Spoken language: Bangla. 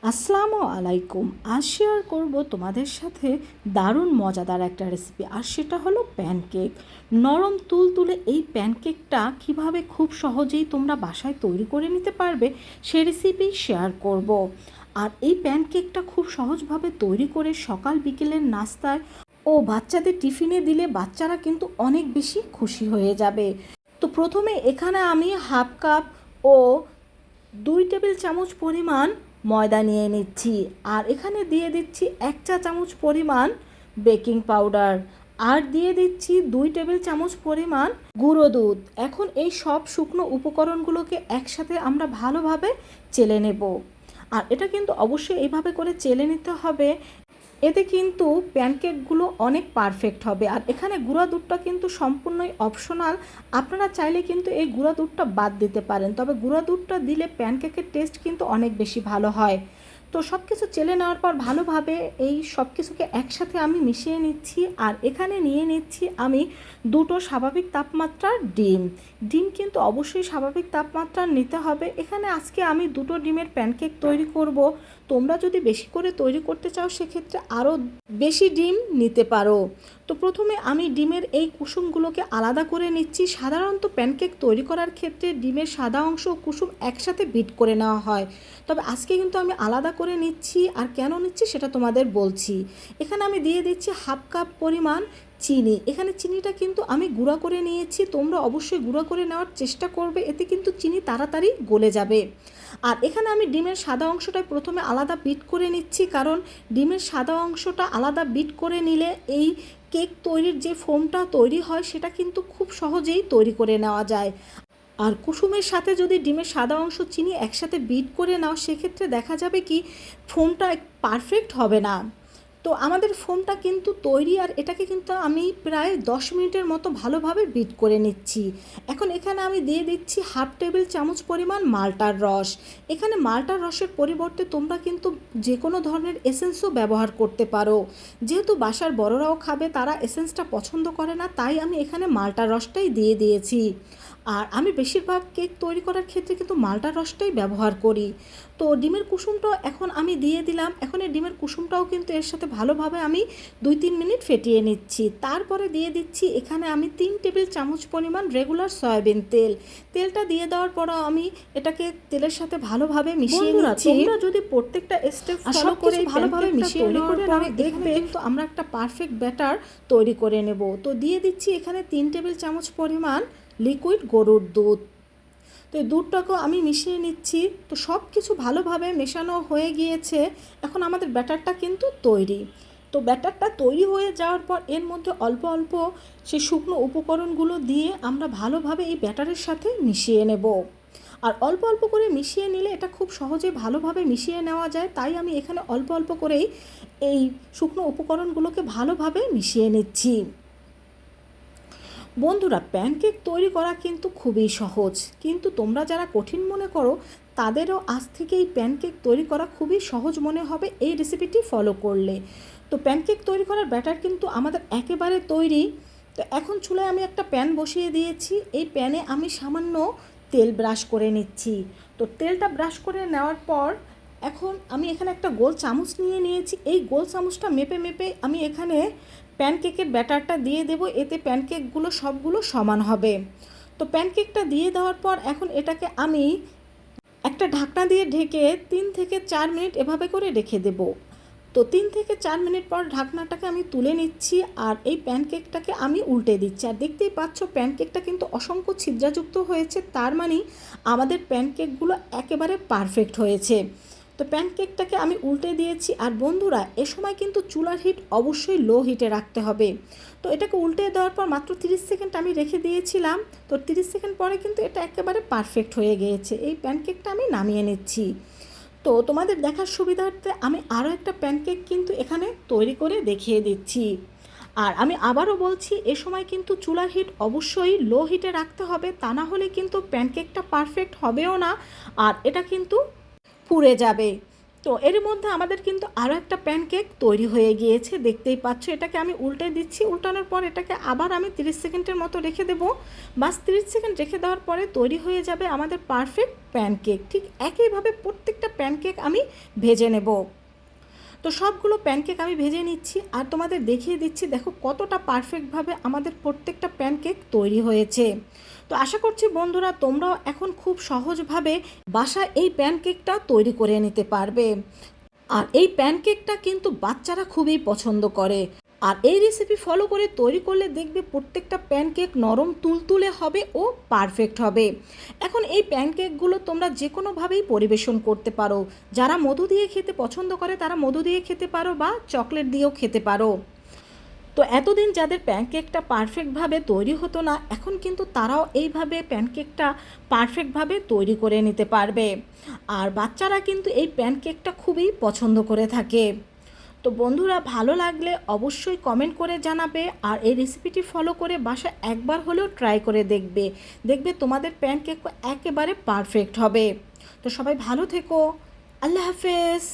আসসালামু আলাইকুম। আজ শেয়ার করব তোমাদের সাথে দারুণ মজাদার একটা রেসিপি, আর সেটা হলো প্যানকেক। নরম তুলতুলে এই প্যানকেকটা কিভাবে খুব সহজেই তোমরা বাসায় তৈরি করে নিতে পারবে সে রেসিপি শেয়ার করব। আর এই প্যানকেকটা খুব সহজভাবে তৈরি করে সকাল বিকেলের নাস্তায় ও বাচ্চাদের টিফিনে দিলে বাচ্চারা কিন্তু অনেক বেশি খুশি হয়ে যাবে। তো প্রথমে এখানে আমি হাফ কাপ ও 2 টেবিল চামচ পরিমাণ ময়দা নিয়ে নিচ্ছি, আর এখানে দিয়ে দিচ্ছি 1 চা চামচ পরিমাণ বেকিং পাউডার, আর দিয়ে দিচ্ছি 2 টেবিল চামচ পরিমাণ গুঁড়ো দুধ। এখন এই সব শুকনো উপকরণগুলোকে একসাথে আমরা ভালোভাবে চেলে নেব। আর এটা কিন্তু অবশ্যই এইভাবে করে চেলে নিতে হবে, এতে কিন্তু প্যানকেকগুলো অনেক পারফেক্ট হবে। আর এখানে গুঁড়া দুধটা কিন্তু সম্পূর্ণই অপশনাল, আপনারা চাইলে কিন্তু এই গুঁড়া দুধটা বাদ দিতে পারেন, তবে গুঁড়া দুধটা দিলে প্যানকেকের টেস্ট কিন্তু অনেক বেশি ভালো হয়। তো সব কিছু চেলে নেওয়ার পর ভালোভাবে এই সব কিছুকে একসাথে আমি মিশিয়ে নিচ্ছি। আর এখানে নিয়ে নিচ্ছি আমি 2টো স্বাভাবিক তাপমাত্রার ডিম। ডিম কিন্তু অবশ্যই স্বাভাবিক তাপমাত্রার নিতে হবে। এখানে আজকে আমি 2টো ডিমের প্যানকেক তৈরি করব। তোমরা যদি বেশি করে তৈরি করতে চাও সেক্ষেত্রে আরও বেশি ডিম নিতে পারো। তো প্রথমে আমি ডিমের এই কুসুমগুলোকে আলাদা করে নিচ্ছি। সাধারণত প্যানকেক তৈরি করার ক্ষেত্রে ডিমের সাদা অংশ ও কুসুম একসাথে বিট করে নেওয়া হয়, তবে আজকে কিন্তু আমি আলাদা করে নিচ্ছি। আর কেন নিচ্ছি সেটা তোমাদের বলছি। এখানে আমি দিয়ে দিচ্ছি হাফ কাপ পরিমাণ চিনি। এখানে চিনিটা কিন্তু আমি গুঁড়া করে নিয়েছি, তোমরা অবশ্যই গুঁড়া করে নেওয়ার চেষ্টা করবে, এতে কিন্তু চিনি তাড়াতাড়ি গলে যাবে। আর এখানে আমি ডিমের সাদা অংশটা প্রথমে আলাদা বিট করে নিচ্ছি, কারণ ডিমের সাদা অংশটা আলাদা বিট করে নিলে এই কেক তৈরির যে ফোমটা তৈরি হয় সেটা কিন্তু খুব সহজেই তৈরি করে নেওয়া যায়। আর কুসুমের সাথে যদি ডিমের সাদা অংশ চিনি একসাথে বিট করে নাও সেক্ষেত্রে দেখা যাবে কি ফোমটা পারফেক্ট হবে না। তো আমাদের ফোমটা কিন্তু তৈরি, আর এটাকে কিন্তু আমি প্রায় 10 মিনিটের মতো ভালোভাবে বিট করে নিচ্ছি। এখন এখানে আমি দিয়ে দিচ্ছি হাফ টেবিল চামচ পরিমাণ মাল্টার রস। এখানে মাল্টার রসের পরিবর্তে তোমরা কিন্তু যে কোনো ধরনের এসেন্সও ব্যবহার করতে পারো। যেহেতু বাসার বড়রাও খাবে, তারা এসেন্সটা পছন্দ করে না, তাই আমি এখানে মাল্টার রসটাই দিয়ে দিয়েছি। আর আমি বেশিরভাগ কেক তৈরি করার ক্ষেত্রে কিন্তু মাল্টার রসটাই ব্যবহার করি। তো ডিমের কুসুমটাও এখন আমি দিয়ে দিলাম। এখন এই ডিমের কুসুমটাও কিন্তু এর সাথে ভালোভাবে আমি 2-3 মিনিট ফেটিয়ে নিচ্ছি। তারপরে দিয়ে দিচ্ছি এখানে আমি 3 টেবিল চামচ পরিমাণ রেগুলার সয়াবিন তেল। তেলটা দিয়ে দেওয়ার পরও আমি এটাকে তেলের সাথে ভালোভাবে মিশিয়ে নিচ্ছি। তোমরা যদি প্রত্যেকটা স্টেপ ফলো করে ভালোভাবে মিশিয়ে নেওয়ার পরে দেখবে তো আমরা একটা পারফেক্ট ব্যাটার তৈরি করে নেব। তো দিয়ে দিচ্ছি এখানে 3 টেবিল চামচ পরিমাণ লিকুইড গরুর দুধ। তো এই দুধটাকেও আমি মিশিয়ে নিচ্ছি। তো সব কিছু ভালোভাবে মেশানো হয়ে গিয়েছে, এখন আমাদের ব্যাটারটা কিন্তু তৈরি। তো ব্যাটারটা তৈরি হয়ে যাওয়ার পর এর মধ্যে অল্প অল্প সেই শুকনো উপকরণগুলো দিয়ে আমরা ভালোভাবে এই ব্যাটারের সাথে মিশিয়ে নেব। আর অল্প অল্প করে মিশিয়ে নিলে এটা খুব সহজে ভালোভাবে মিশিয়ে নেওয়া যায়, তাই আমি এখানে অল্প অল্প করেই এই শুকনো উপকরণগুলোকে ভালোভাবে মিশিয়ে নিচ্ছি। বন্ধুরা, প্যানকেক তৈরি করা কিন্তু খুবই সহজ, কিন্তু তোমরা যারা কঠিন মনে করো তাদেরও আজ থেকে এই প্যানকেক তৈরি করা খুবই সহজ মনে হবে এই রেসিপিটি ফলো করলে। তো প্যানকেক তৈরি করার ব্যাটার কিন্তু আমাদের একেবারে তৈরি। তো এখন চুলায় আমি একটা প্যান বসিয়ে দিয়েছি। এই প্যানে আমি সামান্য তেল ব্রাশ করে নিচ্ছি। তো তেলটা ব্রাশ করে নেওয়ার পর এখন আমি এখানে একটা গোল চামচ নিয়ে নিয়েছি। এই গোল চামচটা মেপে মেপে আমি এখানে প্যানকেকের ব্যাটারটা দিয়ে দেব, এতে প্যানকেকগুলো সবগুলো সমান হবে। তো প্যানকেকটা দিয়ে দেওয়ার পর এখন এটাকে আমি একটা ঢাকনা দিয়ে ঢেকে 3 থেকে 4 মিনিট এভাবে করে রেখে দেব। তো 3 থেকে 4 মিনিট পর ঢাকনাটাকে আমি তুলে নিচ্ছি, আর এই প্যানকেকটাকে আমি উল্টে দিচ্ছি। আর দেখতেই পাচ্ছ প্যানকেকটা কিন্তু অসংখ্য ছিদ্রাযুক্ত হয়েছে, তার মানে আমাদের প্যানকেকগুলো একেবারে পারফেক্ট হয়েছে। তো প্যানকেকটাকে আমি উল্টে দিয়েছি। আর বন্ধুরা, এ সময় কিন্তু চুলার হিট অবশ্যই লো হিটে রাখতে হবে। তো এটাকে উল্টে দেওয়ার পর মাত্র 30 সেকেন্ড আমি রেখে দিয়েছিলাম। তো 30 সেকেন্ড পরে কিন্তু এটা একেবারে পারফেক্ট হয়ে গিয়েছে। এই প্যানকেকটা আমি নামিয়ে নিচ্ছি। তো তোমাদের দেখার সুবিধার্থে আমি আরও একটা প্যানকেক কিন্তু এখানে তৈরি করে দেখিয়ে দিচ্ছি। আর আমি আবারও বলছি, এ সময় কিন্তু চুলার হিট অবশ্যই লো হিটে রাখতে হবে, তা না হলে কিন্তু প্যানকেকটা পারফেক্ট হবেও না, আর এটা কিন্তু পুড়ে যাবে। তো এর মধ্যে আমাদের কিন্তু আরও একটা প্যানকেক তৈরি হয়ে গিয়েছে, দেখতেই পাচ্ছ। এটাকে আমি উল্টে দিচ্ছি, উল্টানোর পর এটাকে আবার আমি 30 সেকেন্ডের মতো রেখে দেবো। বাস 30 সেকেন্ড রেখে দেওয়ার পরে তৈরি হয়ে যাবে আমাদের পারফেক্ট প্যানকেক। ঠিক একইভাবে প্রত্যেকটা প্যানকেক আমি ভেজে নেব। তো সবগুলো প্যানকেক আমি ভেজে নিচ্ছি আর তোমাদের দেখিয়ে দিচ্ছি, দেখো কতটা পারফেক্টভাবে আমাদের প্রত্যেকটা প্যানকেক তৈরি হয়েছে। তো আশা করছি বন্ধুরা তোমরাও এখন খুব সহজভাবে বাসায় এই প্যানকেকটা তৈরি করে নিতে পারবে। আর এই প্যানকেকটা কিন্তু বাচ্চারা খুবই পছন্দ করে। আর এই রেসিপি ফলো করে তৈরি করলে দেখবে প্রত্যেকটা প্যানকেক নরম তুলতুলে হবে ও পারফেক্ট হবে। এখন এই প্যানকেকগুলো তোমরা যে কোনোভাবেই পরিবেশন করতে পারো। যারা মধু দিয়ে খেতে পছন্দ করে তারা মধু দিয়ে খেতে পারো বা চকলেট দিয়েও খেতে পারো। তো এতদিন যাদের প্যানকেকটা পারফেক্টভাবে তৈরি হতো না, এখন কিন্তু তারাও এইভাবে প্যানকেকটা পারফেক্টভাবে তৈরি করে নিতে পারবে। আর বাচ্চারা কিন্তু এই প্যানকেকটা খুবই পছন্দ করে থাকে। তো বন্ধুরা ভালো লাগলে অবশ্যই কমেন্ট করে জানাবে আর এই রেসিপিটি ফলো করে বাসায় একবার হলেও ট্রাই করে দেখবে। দেখবে তোমাদের প্যানকেক একেবারে পারফেক্ট হবে। তো সবাই ভালো থেকো। আল্লাহ হাফেজ।